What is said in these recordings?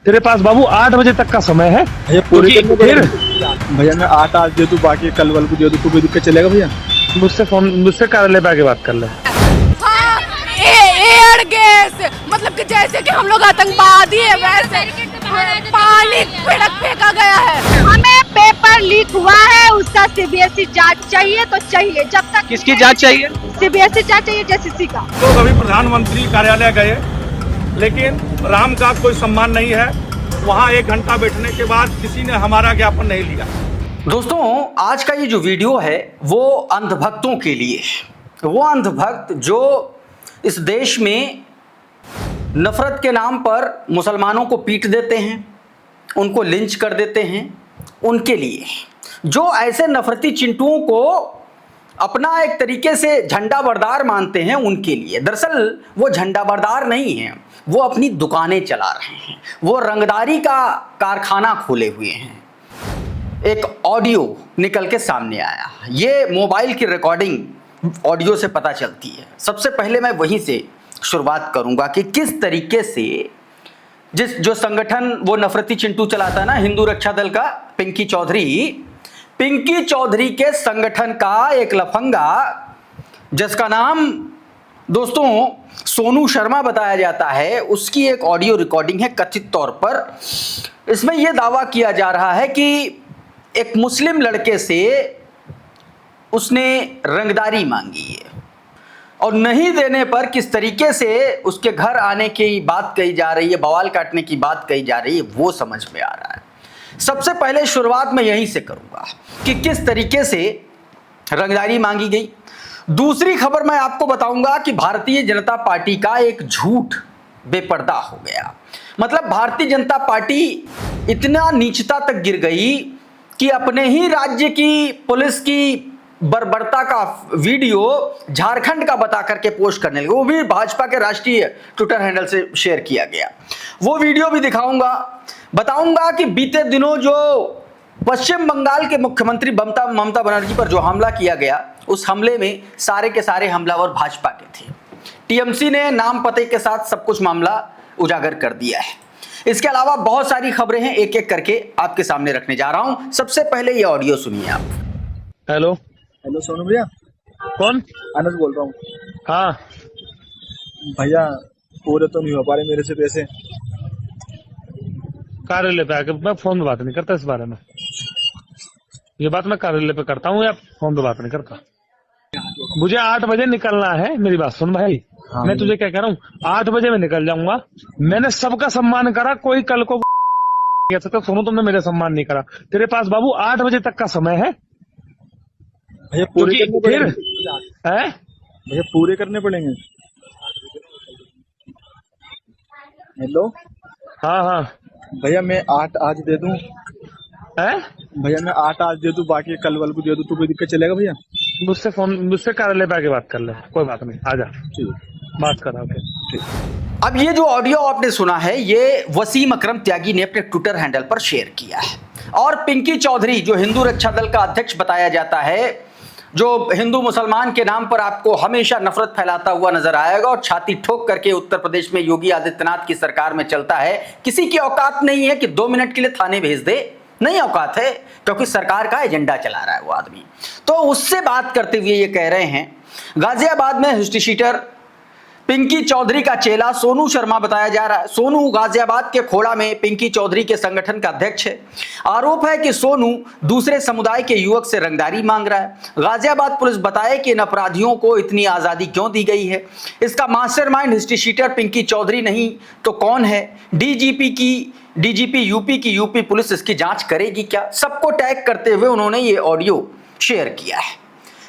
तेरे पास बाबू 8 बजे तक का समय है। भैया पूरे क्योंकि करने फिर पड़ेंगे। भैया मैं 8 आज दे दूं, बाकी कल वाल को दे दूं, तो भी दिक्कत चलेगा भैया? मुझसे कार्यालय पे आके बात कर ले। हाँ, एयर गैस मतलब कि जैसे कि हम लोग आतंकवादी है वैसे पानी फेंका गया है। हमें पेपर लीक हुआ है, उसका सीबीएसई जांच चाहिए तो चाहिए। जब तक किसकी जांच चाहिए? सीबीएसई जांच चाहिए, जेसीसी का। लोग अभी प्रधानमंत्री कार्यालय गए, लेकिन राम का कोई सम्मान नहीं है। वहाँ 1 घंटा बैठने के बाद किसी ने हमारा ज्ञापन नहीं लिया। दोस्तों, आज का ये जो वीडियो है वो अंधभक्तों के लिए है। वो अंधभक्त जो इस देश में नफरत के नाम पर मुसलमानों को पीट देते हैं, उनको लिंच कर देते हैं, उनके लिए, जो ऐसे नफरती चिंटुओं को अपना एक तरीके से झंडा बरदार मानते हैं, उनके लिए। दरअसल वो झंडा बरदार नहीं हैं, वो अपनी दुकानें चला रहे हैं, वो रंगदारी का कारखाना खोले हुए हैं। एक ऑडियो निकल के सामने आया, ये मोबाइल की रिकॉर्डिंग ऑडियो से पता चलती है। सबसे पहले मैं वहीं से शुरुआत करूंगा कि किस तरीके से जो संगठन वो नफरती चिंटू चलाता है ना, हिंदू रक्षा दल का, पिंकी चौधरी के संगठन का एक लफंगा जिसका नाम दोस्तों सोनू शर्मा बताया जाता है, उसकी एक ऑडियो रिकॉर्डिंग है कथित तौर पर। इसमें यह दावा किया जा रहा है कि एक मुस्लिम लड़के से उसने रंगदारी मांगी है और नहीं देने पर किस तरीके से उसके घर आने की बात कही जा रही है, बवाल काटने की बात कही जा रही है, वो समझ में आ रहा है। सबसे पहले शुरुआत मैं यहीं से करूंगा कि किस तरीके से रंगदारी मांगी गई। दूसरी खबर मैं आपको बताऊंगा कि भारतीय जनता पार्टी का एक झूठ बेपर्दा हो गया। मतलब भारतीय जनता पार्टी इतना नीचता तक गिर गई कि अपने ही राज्य की पुलिस की बर्बरता का वीडियो झारखंड का बता करके पोस्ट करने लगे, वो भी भाजपा के राष्ट्रीय ट्विटर हैंडल से शेयर किया गया। वो वीडियो भी दिखाऊंगा, बताऊंगा कि बीते दिनों जो पश्चिम बंगाल के मुख्यमंत्री ममता बनर्जी पर जो हमला किया गया, उस हमले में सारे के सारे हमलावर भाजपा के थे। टीएमसी ने नाम पते के साथ सब कुछ मामला उजागर कर दिया है। इसके अलावा बहुत सारी खबरें हैं, एक एक करके आपके सामने रखने जा रहा हूं। सबसे पहले ये ऑडियो सुनिए आप। हेलो हेलो सोनू भैया, कौन? अनस बोल रहा हूँ। हाँ भैया पूरे तो नहीं हो पा रहे मेरे से पैसे। कार्यालय पे आके मैं फोन पे बात नहीं करता इस बारे में। ये बात मैं कार्यालय पे करता हूँ या फोन पे बात नहीं करता। मुझे 8 बजे निकलना है, मेरी बात सुन भाई। हाँ, मैं तुझे क्या कह रहा हूँ, 8 बजे मैं निकल जाऊंगा। मैंने सबका सम्मान करा, कोई कल को कह सकता सुनो तुमने मेरा सम्मान नहीं करा। तेरे पास बाबू 8 बजे तक का समय है। भैया पूरे क्योंकि करने फिर पड़ेंगे। है भैया पूरे करने पड़ेंगे। हेलो हाँ भैया मैं 8 आज दे दूं। है भैया मैं 8 आज दे दूं, बाकी कल वाल को दे दूं, तो कोई दिक्कत चलेगा भैया? मुझसे कार्यालय पे आके बात कर ले, कोई बात नहीं, आजा बात करा। ओके। अब ये जो ऑडियो आपने सुना है, ये वसीम अकरम त्यागी ने अपने ट्विटर हैंडल पर शेयर किया है। और पिंकी चौधरी, जो हिंदू रक्षा दल का अध्यक्ष बताया जाता है, जो हिंदू मुसलमान के नाम पर आपको हमेशा नफरत फैलाता हुआ नजर आएगा और छाती ठोक करके उत्तर प्रदेश में योगी आदित्यनाथ की सरकार में चलता है, किसी की औकात नहीं है कि 2 मिनट के लिए थाने भेज दे, नहीं औकात है, क्योंकि सरकार का एजेंडा चला रहा है वो आदमी। तो उससे बात करते हुए ये कह रहे हैं, गाजियाबाद में हिस्ट्री शीटर पिंकी चौधरी का चेला सोनू शर्मा बताया जा रहा है। सोनू गाजियाबाद के खोड़ा में पिंकी चौधरी के संगठन का अध्यक्ष है। आरोप है कि सोनू दूसरे समुदाय के युवक से रंगदारी मांग रहा है। गाजियाबाद पुलिस बताए कि इन अपराधियों को इतनी आजादी क्यों दी गई है। इसका mastermind history sheeter Pinky Chaudhary नहीं तो कौन है? डीजीपी यूपी की यूपी पुलिस इसकी जांच करेगी क्या? सबको टैग करते हुए उन्होंने ये ऑडियो शेयर किया है।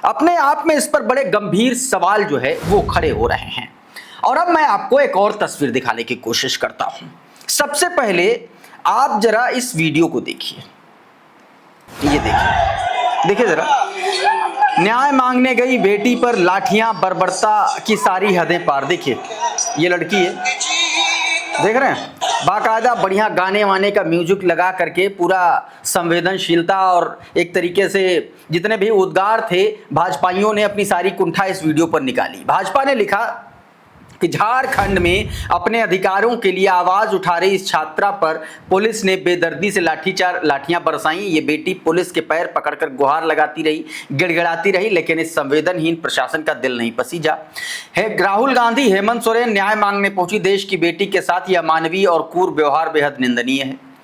अपने आप में इस पर बड़े गंभीर सवाल जो है वो खड़े हो रहे हैं। और अब मैं आपको एक और तस्वीर दिखाने की कोशिश करता हूं। सबसे पहले आप जरा इस वीडियो को देखिए। ये देखिए जरा, न्याय मांगने गई बेटी पर लाठियां, बर्बरता की सारी हदें पार। देखिए ये लड़की है, देख रहे हैं, बाकायदा बढ़िया गाने वाने का म्यूजिक लगा करके पूरा संवेदनशीलता और एक तरीके से जितने भी उद्गार थे भाजपाइयों ने अपनी सारी कुंठा इस वीडियो पर निकाली। भाजपा ने लिखा कि झारखंड में अपने अधिकारों के लिए आवाज उठा रही इस छात्रा पर पुलिस ने बेदर्दी से लाठियां बरसाई। ये बेटी पुलिस के पैर पकड़कर गुहार लगाती रही, गिड़गिड़ाती रही, लेकिन इस संवेदनहीन प्रशासन का दिल नहीं पसीजा है। राहुल गांधी, हेमंत सोरेन न्याय मांगने पहुंची देश की बेटी के साथ। यह अमानवीय और क्रूर व्यवहार बेहद निंदनीय है।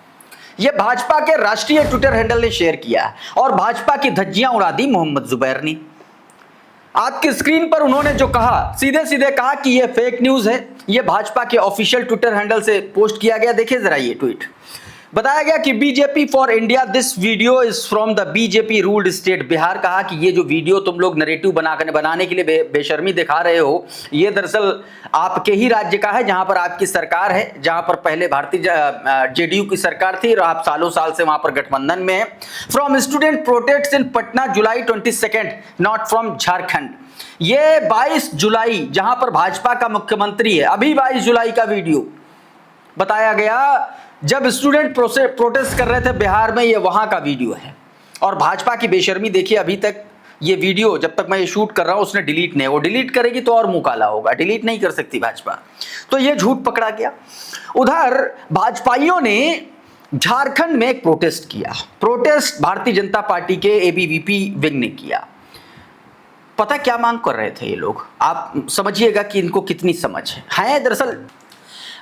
यह भाजपा के राष्ट्रीय ट्विटर हैंडल ने शेयर किया है और भाजपा की धज्जियां उड़ा दी मोहम्मद जुबैर ने। आपकी स्क्रीन पर उन्होंने जो कहा, सीधे सीधे कहा कि यह फेक न्यूज है। यह भाजपा के ऑफिशियल ट्विटर हैंडल से पोस्ट किया गया। देखिए जरा ये ट्वीट। बताया गया कि BJP for India, this video is from the BJP ruled state Bihar. कहा कि ये जो वीडियो तुम लोग नैरेटिव बनाने के लिए बेशर्मी दिखा रहे हो, ये दरअसल आपके ही राज्य का है जहां पर आपकी सरकार है, जहां पर पहले भारतीय जेडीयू की सरकार थी और आप सालों साल से वहां पर गठबंधन में है। From student protest in Patna July 22, not from Jharkhand. ये 22 जुलाई जहां पर भाजपा का मुख्यमंत्री है, अभी 22 जुलाई का वीडियो बताया गया जब स्टूडेंट प्रोटेस्ट कर रहे थे बिहार में। ये वहां का वीडियो है और भाजपा की बेशर्मी देखिए। अभी तक ये वीडियो, जब तक मैं ये शूट कर रहा हूं, उसने डिलीट नहीं, वो डिलीट करेगी तो और मुंह काला होगा, डिलीट नहीं कर सकती भाजपा। तो ये झूठ पकड़ा गया। उधर भाजपाइयों ने झारखंड में एक प्रोटेस्ट किया। प्रोटेस्ट भारतीय जनता पार्टी के एबीवीपी विंग ने किया। पता क्या मांग कर रहे थे ये लोग? आप समझिएगा कि इनको कितनी समझ है। दरअसल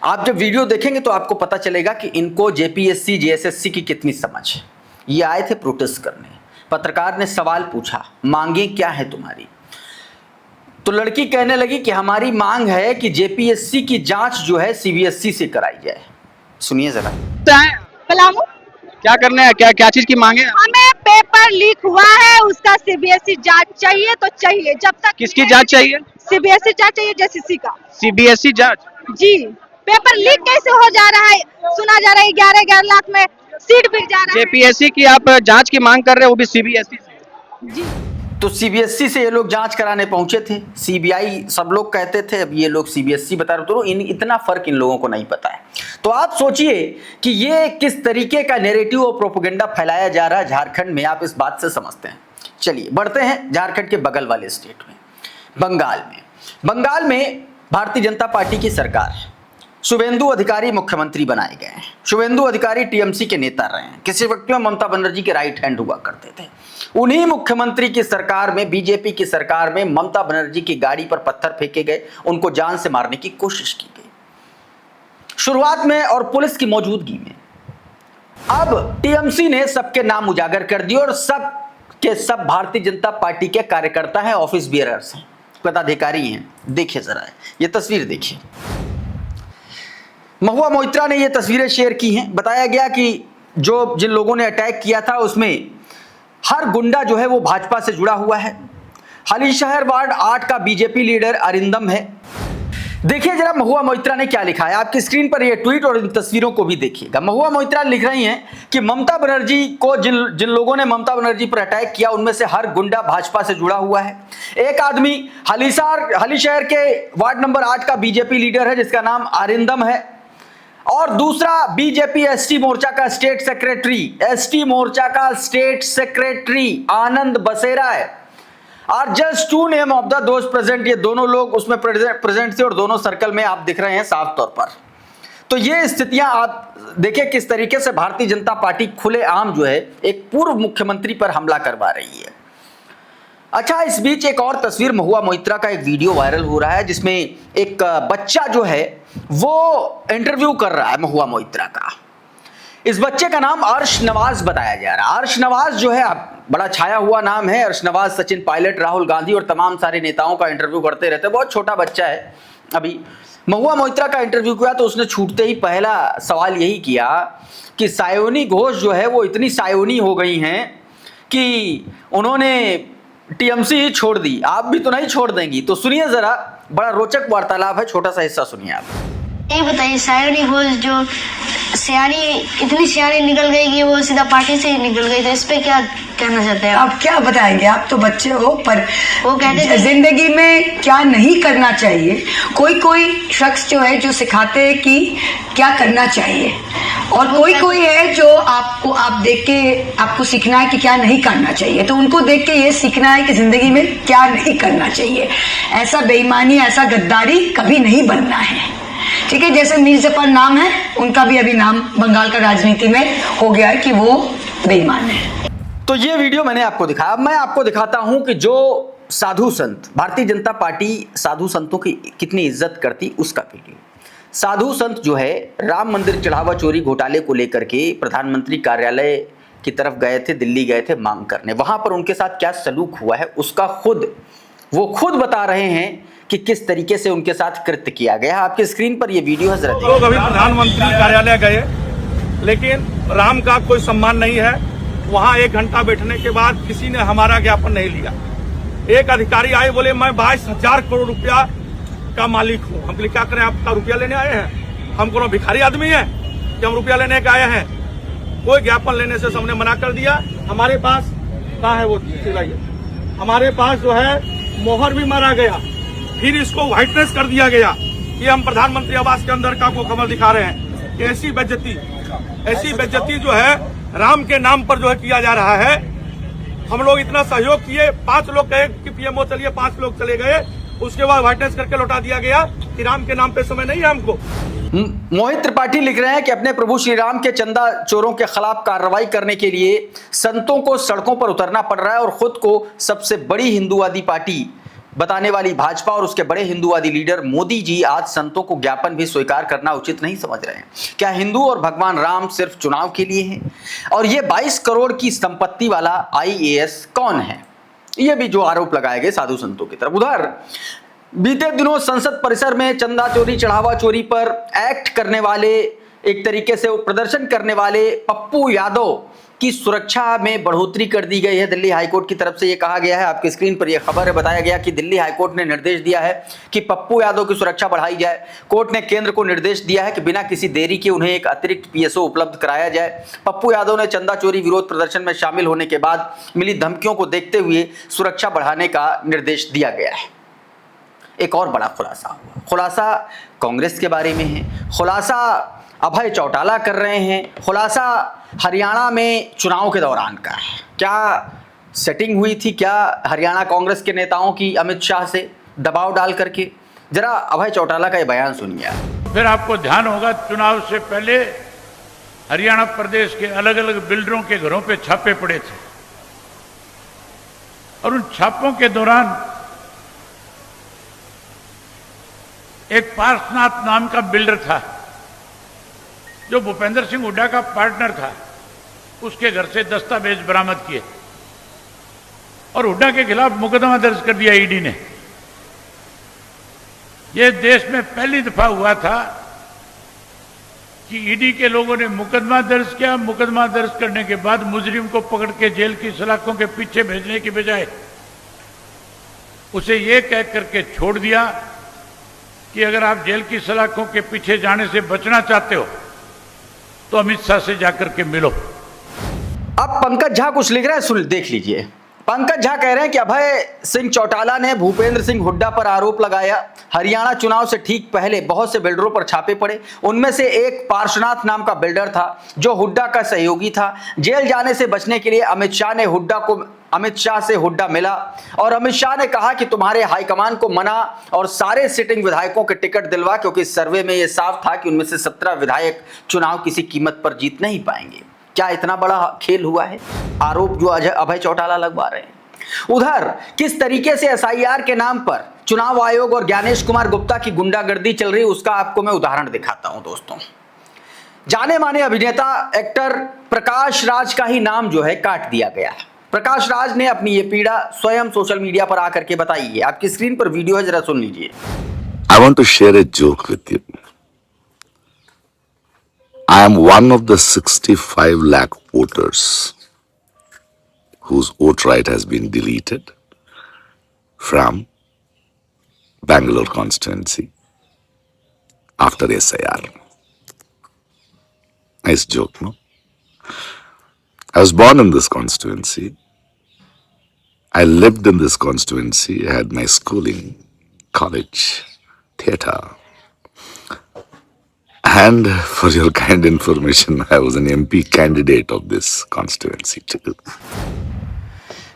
आप जब वीडियो देखेंगे तो आपको पता चलेगा कि इनको जेपीएससी जेएसएससी की कितनी समझ है। ये आए थे प्रोटेस्ट करने। पत्रकार ने सवाल पूछा, मांगे क्या है तुम्हारी? तो लड़की कहने लगी कि हमारी मांग है कि जेपीएससी की जांच जो है सीबीएसई से कराई जाए। सुनिए जरा। पलामू क्या करना है, क्या चीज की मांगे? हमें पेपर लीक हुआ है, उसका सीबीएसई जांच चाहिए तो चाहिए। जब तक किसकी जांच चाहिए? सीबीएसई जांच चाहिए, जेसीसी का। सीबीएसई जांच? जी। पेपर लीक कैसे हो जा रहा है? सुना जा रहा है 11 लाख में सीट बिक जा रहा है। जेपीएससी की आप जांच की मांग कर रहे हैं, वो भी सीबीएसई से? जी। तो सीबीएसई से ये लोग जांच कराने पहुंचे थे। सीबीआई सब लोग कहते थे, अब ये लोग सीबीएसई बता रहे। तो इतना फर्क इन लोगों को नहीं पता है। तो आप सोचिए कि ये किस तरीके का नैरेटिव और प्रोपेगेंडा फैलाया जा रहा है झारखंड में। आप इस बात से समझते हैं। चलिए बढ़ते हैं झारखंड के बगल वाले स्टेट में, बंगाल में। बंगाल में भारतीय जनता पार्टी की सरकार है। शुभेंदु अधिकारी मुख्यमंत्री बनाए गए हैं। शुभेंदु अधिकारी टीएमसी के नेता रहे हैं। किसी वक्त में ममता बनर्जी के राइट हैंड हुआ करते थे। उन्हीं मुख्यमंत्री की सरकार में, बीजेपी की सरकार में, ममता बनर्जी की गाड़ी पर पत्थर फेंके गए, उनको जान से मारने की कोशिश की गई शुरुआत में और पुलिस की मौजूदगी में। अब टीएमसी ने सबके नाम उजागर कर दिए और सब के सब भारतीय जनता पार्टी के कार्यकर्ता हैं, ऑफिस बियरर्स हैं, पदाधिकारी हैं। देखिए जरा ये तस्वीर देखिए। महुआ मोइत्रा ने ये तस्वीरें शेयर की हैं। बताया गया कि जिन लोगों ने अटैक किया था उसमें हर गुंडा जो है वो भाजपा से जुड़ा हुआ है। हालीशहर वार्ड 8 का बीजेपी लीडर अरिंदम है। देखिए जरा महुआ मोइत्रा ने क्या लिखा है। आपकी स्क्रीन पर ये ट्वीट और इन तस्वीरों को भी देखिएगा। महुआ मोइत्रा लिख रही हैं कि ममता बनर्जी को जिन लोगों ने ममता बनर्जी पर अटैक किया उनमें से हर गुंडा भाजपा से जुड़ा हुआ है। एक आदमी हालीशहर के वार्ड नंबर 8 का बीजेपी लीडर है जिसका नाम अरिंदम है और दूसरा बीजेपी एसटी मोर्चा का स्टेट सेक्रेटरी आनंद बसेरा है। और जस्ट 2 नेम ऑफ द दोस्त प्रेजेंट, ये दोनों लोग उसमें प्रेजेंट थे और दोनों सर्कल में आप दिख रहे हैं साफ तौर पर। तो ये स्थितियां आप देखिए किस तरीके से भारतीय जनता पार्टी खुलेआम जो है एक पूर्व मुख्यमंत्री पर हमला करवा रही है। अच्छा, इस बीच एक और तस्वीर, महुआ मोइत्रा का एक वीडियो वायरल हो रहा है जिसमें एक बच्चा जो है वो इंटरव्यू कर रहा है महुआ मोइत्रा का। इस बच्चे का नाम अर्श नवाज बताया जा रहा है। अर्श नवाज जो है बड़ा छाया हुआ नाम है। अर्श नवाज सचिन पायलट, राहुल गांधी और तमाम सारे नेताओं का इंटरव्यू करते रहते हैं। बहुत छोटा बच्चा है। अभी महुआ मोइत्रा का इंटरव्यू किया तो उसने छूटते ही पहला सवाल यही किया कि सायोनी घोष जो है वो इतनी सायोनी हो गई हैं कि उन्होंने टीएमसी ही छोड़ दी, आप भी तो नहीं छोड़ देंगी। तो सुनिए जरा, बड़ा रोचक वार्तालाप है, छोटा सा हिस्सा सुनिए आप। ये बताइए, सायोनी घोष जो इतनी सियानी निकल गई कि वो सीधा पार्टी से ही निकल गई, तो इस पे क्या कहना चाहते हैं? आप क्या बताएंगे, आप तो बच्चे हो, पर वो कहते जिंदगी में क्या नहीं करना चाहिए, कोई शख्स जो है जो सिखाते हैं कि क्या करना चाहिए, और कोई है जो आपको आप देख के आपको सीखना है कि क्या नहीं करना चाहिए, तो उनको देख के ये सीखना है कि जिंदगी में क्या नहीं करना चाहिए। ऐसा बेईमानी, ऐसा गद्दारी कभी नहीं बनना है। ठीक है, जैसे मीर जफर नाम है, उनका भी अभी नाम बंगाल का राजनीति में हो गया है कि वो बेईमान है। तो ये वीडियो मैंने आपको दिखाया। अब मैं आपको दिखाता हूं कि जो साधु संत, भारतीय जनता पार्टी साधु संतों की कितनी इज्जत करती, उसका वीडियो। साधु संत जो है राम मंदिर चढ़ावा चोरी घोटाले को लेकर के प्रधानमंत्री कार्यालय की तरफ गए थे, दिल्ली गए थे मांग करने। वहां पर उनके साथ क्या सलूक हुआ है उसका वो खुद बता रहे हैं कि किस तरीके से उनके साथ कृत्य किया गया। आपके स्क्रीन पर ये वीडियो है, जरा देखिए। लोग अभी प्रधानमंत्री कार्यालय गए, लेकिन राम का कोई सम्मान नहीं है। वहां 1 घंटा बैठने के बाद किसी ने हमारा ज्ञापन नहीं लिया। एक अधिकारी आए, बोले मैं 22,000 करोड़ रुपया का मालिक हूँ। हम क्या करें, आपका रुपया लेने आए हैं? हम कोनो भिखारी आदमी है कि हम रुपया लेने के आए हैं? कोई ज्ञापन लेने से हमने मना कर दिया। हमारे पास कहाँ है वो सिलाइए, हमारे पास जो है मोहर भी मारा गया, फिर इसको व्हाइटनेस कर दिया गया कि हम प्रधानमंत्री आवास के अंदर का को कमर दिखा रहे हैं। ऐसी बेइज्जती जो है राम के नाम पर जो है किया जा रहा है। हम लोग इतना सहयोग किए, 5 लोग कहे कि पीएमओ चलिए, 5 लोग चले गए, उसके बाद व्हाइटनेस करके लौटा दिया गया कि राम के नाम पे समय नहीं है हमको। मोहित त्रिपाठी लिख रहे हैं कि अपने प्रभु श्री राम के चंदा चोरों के खिलाफ कार्रवाई करने के लिए संतों को सड़कों पर उतरना पड़ रहा है और खुद को सबसे बड़ी हिंदूवादी पार्टी बताने वाली भाजपा और उसके बड़े हिंदूवादी लीडर मोदी जी आज संतों को ज्ञापन भी स्वीकार करना उचित नहीं समझ रहे हैं। क्या हिंदू और भगवान राम सिर्फ चुनाव के लिए हैं? और ये 22 करोड़ की संपत्ति वाला IAS कौन है? ये भी जो आरोप लगाए गए साधु संतों की तरफ। उधर बीते दिनों संसद परिसर में चंदा चोरी चढ़ावा चोरी पर एक्ट करने वाले, एक तरीके से प्रदर्शन करने वाले पप्पू यादव की सुरक्षा में बढ़ोतरी कर दी गई है। दिल्ली हाईकोर्ट की तरफ से यह कहा गया है, आपकी स्क्रीन पर यह खबर है, बताया गया कि दिल्ली हाईकोर्ट ने निर्देश दिया है कि पप्पू यादव की सुरक्षा बढ़ाई जाए। कोर्ट ने केंद्र को निर्देश दिया है कि बिना किसी देरी के उन्हें एक अतिरिक्त PSO उपलब्ध कराया जाए। पप्पू यादव ने चंदा चोरी विरोध प्रदर्शन में शामिल होने के बाद मिली धमकियों को देखते हुए सुरक्षा बढ़ाने का निर्देश दिया गया है। एक और बड़ा खुलासा हुआ। खुलासा कांग्रेस के बारे में है, खुलासा अभय चौटाला कर रहे हैं, खुलासा हरियाणा में चुनाव के दौरान का है। क्या सेटिंग हुई थी क्या हरियाणा कांग्रेस के नेताओं की अमित शाह से दबाव डाल करके? जरा अभय चौटाला का ये बयान सुनिए। फिर आपको ध्यान होगा, चुनाव से पहले हरियाणा प्रदेश के अलग अलग बिल्डरों के घरों पे छापे पड़े थे और उन छापों के दौरान एक पार्शनाथ नाम का बिल्डर था जो भूपेंद्र सिंह हुड्डा का पार्टनर था। उसके घर से दस्तावेज बरामद किए और हुड्डा के खिलाफ मुकदमा दर्ज कर दिया ईडी ने। यह देश में पहली दफा हुआ था कि ईडी के लोगों ने मुकदमा दर्ज किया। मुकदमा दर्ज करने के बाद मुजरिम को पकड़ के जेल की सलाखों के पीछे भेजने की बजाय उसे यह कह करके छोड़ दिया कि अगर आप जेल की सलाखों के पीछे जाने से बचना चाहते हो तो अमित शाह से जाकर के मिलो। अब पंकज झा कुछ लिख रहे हैं, सुन देख लीजिए। पंकज झा कह रहे हैं कि अभय सिंह चौटाला ने भूपेंद्र सिंह हुड्डा पर आरोप लगाया। हरियाणा चुनाव से ठीक पहले बहुत से बिल्डरों पर छापे पड़े, उनमें से एक पार्शनाथ नाम का बिल्डर था जो हुड्डा का सहयोगी था। जेल जाने से बचने के लिए अमित शाह से हुड्डा मिला और अमित शाह ने कहा कि तुम्हारे हाईकमान को मना और सारे सिटिंग विधायकों के टिकट दिलवा, क्योंकि सर्वे में यह साफ था कि उनमें से 17 विधायक चुनाव किसी कीमत पर जीत नहीं पाएंगे। क्या इतना बड़ा खेल हुआ है? आरोप जो अभय चौटाला लगवा रहे हैं। उधर किस तरीके से SIR के नाम पर चुनाव आयोग और ज्ञानेश कुमार गुप्ता की गुंडागर्दी चल रही है, उसका आपको मैं उदाहरण दिखाता हूं दोस्तों। जाने माने अभिनेता एक्टर प्रकाश राज का ही नाम जो है काट दिया गया है। प्रकाश राज ने अपनी ये पीड़ा स्वयं सोशल मीडिया पर आकर के बताई है। आपकी स्क्रीन पर वीडियो है, जरा सुन लीजिए। I want to share a joke with you. I am one of the 65 lakh voters whose vote right has been deleted from Bangalore constituency after SIR. Nice joke, no? I was born in this constituency. I lived in this constituency. I had my schooling, college, theatre. And for your kind information, I was an MP candidate of this constituency too.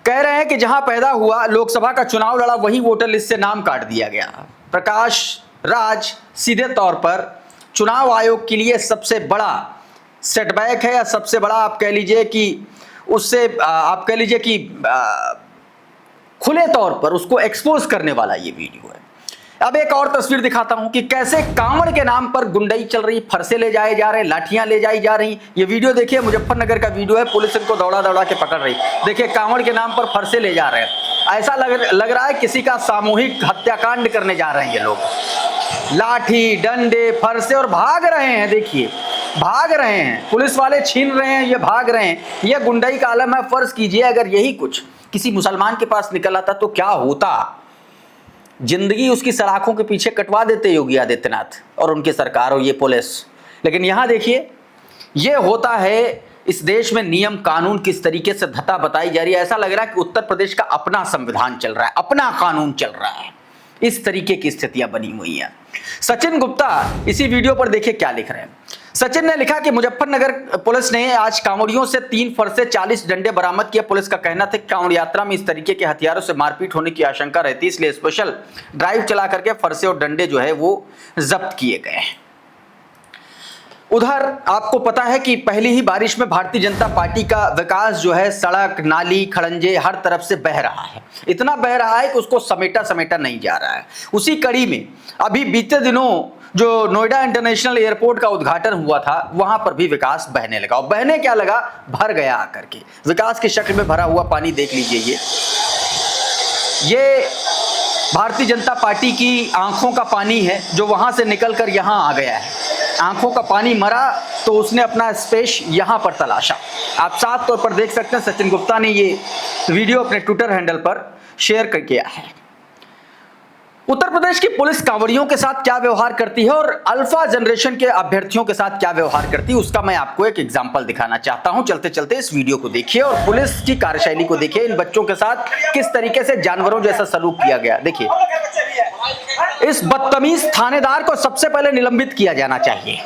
कह रहे हैं कि जहां पैदा हुआ, लोकसभा का चुनाव लड़ा, वही वोटर लिस्ट से नाम काट दिया गया। प्रकाश राज सीधे तौर पर चुनाव आयोग के लिए सबसे बड़ा सेटबैक है, या सबसे बड़ा आप कह लीजिए कि उससे आप कह लीजिए कि खुले तौर पर उसको एक्सपोज करने वाला ये वीडियो है। अब एक और तस्वीर दिखाता हूं कि कैसे कांवड़ के नाम पर गुंडई चल रही, फरसे ले जाए जा रहे, लाठियां ले जाई जा रही। ये वीडियो देखिए, मुजफ्फरनगर का वीडियो है, पुलिस इनको दौड़ा दौड़ा के पकड़ रही। देखिए कांवड़ के नाम पर फरसे ले जा रहे हैं, ऐसा लग रहा है किसी का सामूहिक हत्याकांड करने जा रहे हैं ये लोग। लाठी डंडे फरसे और भाग रहे हैं, देखिए भाग रहे हैं, पुलिस वाले छीन रहे हैं, ये भाग रहे हैं। ये गुंडई का आलम है। फर्ज कीजिए अगर यही कुछ किसी मुसलमान के पास निकल आता तो क्या होता। जिंदगी उसकी सलाखों के पीछे कटवा देते योगी आदित्यनाथ और उनकी सरकार और ये पुलिस। लेकिन यहां देखिए ये होता है। इस देश में नियम कानून किस तरीके से धता बताई जा रही है। ऐसा लग रहा है कि उत्तर प्रदेश का अपना संविधान चल रहा है, अपना कानून चल रहा है। इस तरीके की स्थितियां बनी हुई हैं। सचिन गुप्ता इसी वीडियो पर देखिए क्या लिख रहे हैं। सचिन ने लिखा कि मुजफ्फरनगर पुलिस ने आज कांवड़ियों से 3 फरसे 40 डंडे बरामद किए। पुलिस का कहना था कि कांवड़ यात्रा में इस तरीके के हथियारों से मारपीट होने की आशंका रहती, इसलिए स्पेशल ड्राइव चला करके फरसे और डंडे जो है वो जब्त किए गए हैं। उधर आपको पता है कि पहली ही बारिश में भारतीय जनता पार्टी का विकास जो है सड़क नाली खड़ंजे हर तरफ से बह रहा है। इतना बह रहा है कि उसको समेटा नहीं जा रहा है। उसी कड़ी में अभी बीते दिनों जो नोएडा इंटरनेशनल एयरपोर्ट का उद्घाटन हुआ था, वहां पर भी विकास बहने लगा। और बहने क्या लगा, भर गया आकर के। विकास की शक्ल में भरा हुआ पानी देख लीजिए। ये भारतीय जनता पार्टी की आंखों का पानी है जो वहां से निकलकर यहां आ गया है। आंखों का पानी मरा तो उसने अपना स्पेस यहां पर तलाशा। आप साफ तौर पर देख सकते हैं सचिन गुप्ता ने ये वीडियो अपने ट्विटर हैंडल पर शेयर किया है। उत्तर प्रदेश की पुलिस कांवड़ियों के साथ क्या व्यवहार करती है और अल्फा जनरेशन के अभ्यर्थियों के साथ क्या व्यवहार करती है, उसका मैं आपको एक एग्जांपल दिखाना चाहता हूं। चलते चलते इस वीडियो को देखिए और पुलिस की कार्यशैली को देखिए। इन बच्चों के साथ किस तरीके से जानवरों जैसा सलूक किया गया, देखिए। इस बदतमीज थानेदार को सबसे पहले निलंबित किया जाना चाहिए।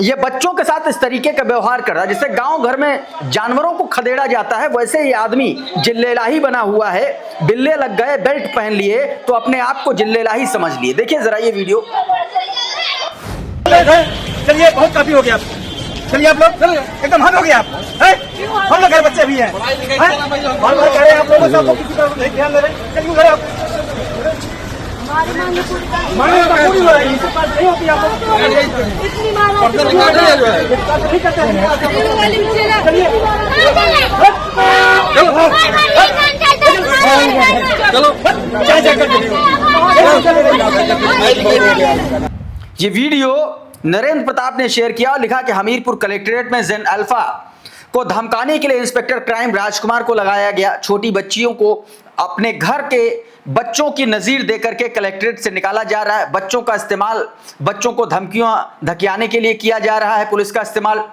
ये बच्चों के साथ इस तरीके का व्यवहार कर रहा है। जैसे गांव घर में जानवरों को खदेड़ा जाता है, वैसे ये आदमी जिल्लेलाही बना हुआ है। बिल्ले लग गए, बेल्ट पहन लिए तो अपने आप को जिल्लेलाही समझ लिए। देखिए जरा ये वीडियो। चलिए बहुत काफी हो गया, चलिए आप लोग एकदम हद हो गया। हम लोग बच्चे भी हैं, आप लोगों किसी का नहीं ध्यान दे रहे। चलिए घर आप ये वीडियो नरेंद्र प्रताप ने शेयर किया और लिखा कि हमीरपुर कलेक्ट्रेट में जेन अल्फा को धमकाने के लिए इंस्पेक्टर क्राइम राजकुमार को लगाया गया। छोटी बच्चियों को अपने घर के बच्चों की नजीर देकर के कलेक्ट्रेट से निकाला जा रहा है। बच्चों का इस्तेमाल, बच्चों को धमकियां धकियाने के लिए किया जा रहा है पुलिस का इस्तेमाल।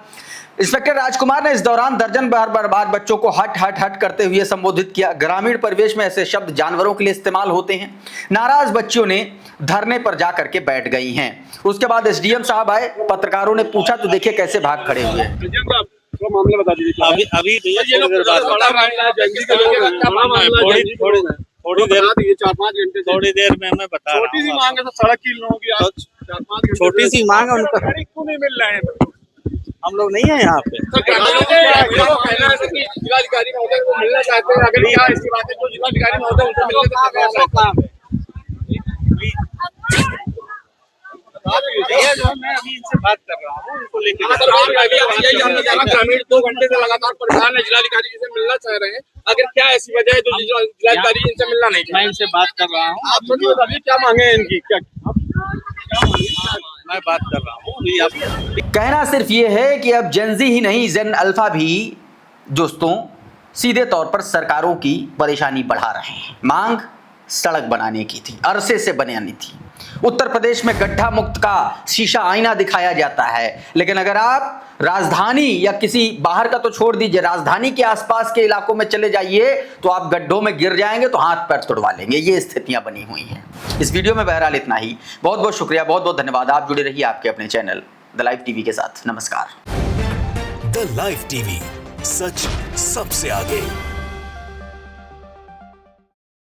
इंस्पेक्टर राजकुमार ने इस दौरान दर्जन बार बच्चों को हट हट हट करते हुए संबोधित किया। ग्रामीण परिवेश में ऐसे शब्द जानवरों के लिए इस्तेमाल होते हैं। नाराज बच्चियों ने धरने पर जाकर के बैठ गई हैं। उसके बाद एसडीएम साहब आए, पत्रकारों ने पूछा तो देखिए कैसे भाग खड़े हुए। मामला बता दीजिए। अभी थोड़ी देर में मैं बता रहा हूँ। छोटी सी मांग है तो सड़क की लोगों की छोटी सी मांग है उनका, क्यों नहीं मिल रहे हैं? हम लोग नहीं है यहाँ पे। जिलाधिकारी महोदय को मिलना चाहते हैं, अगर क्या ऐसी बात है तो जिलाधिकारी महोदय उनको मिलने का काम है। मैं अभी इनसे बात कर रहा हूँ, उनको लेकर ग्रामीण 2 घंटे से लगातार परेशान है, जिलाधिकारी जी से मिलना चाह रहे हैं। अगर क्या ऐसी वजह है तो जिलाधिकारी इनसे मिलना नहीं। मैं इनसे बात कर रहा हूँ। आप मुझे बताइए क्या मांगे हैं इनकी, क्या मैं बात कर रहा हूँ। कहना सिर्फ ये है कि अब जेनजी ही नहीं, जेन अल्फा भी दोस्तों सीधे तौर पर सरकारों की परेशानी बढ़ा रहे हैं। मांग सड़क बनाने की थी, अरसे से बनानी थी। उत्तर प्रदेश में गड्ढा मुक्त का शीशा आईना दिखाया जाता है, लेकिन अगर आप राजधानी या किसी बाहर का तो छोड़ दीजिए, राजधानी के आसपास के इलाकों में चले जाइए तो आप गड्ढों में गिर जाएंगे तो हाथ पैर तुड़वा लेंगे। ये स्थितियां बनी हुई हैं। इस वीडियो में बहरहाल इतना ही। बहुत बहुत शुक्रिया, बहुत बहुत धन्यवाद। आप जुड़े रहिए आपके अपने चैनल द लाइव टीवी के साथ। नमस्कार। द लाइव टीवी, सच सबसे आगे।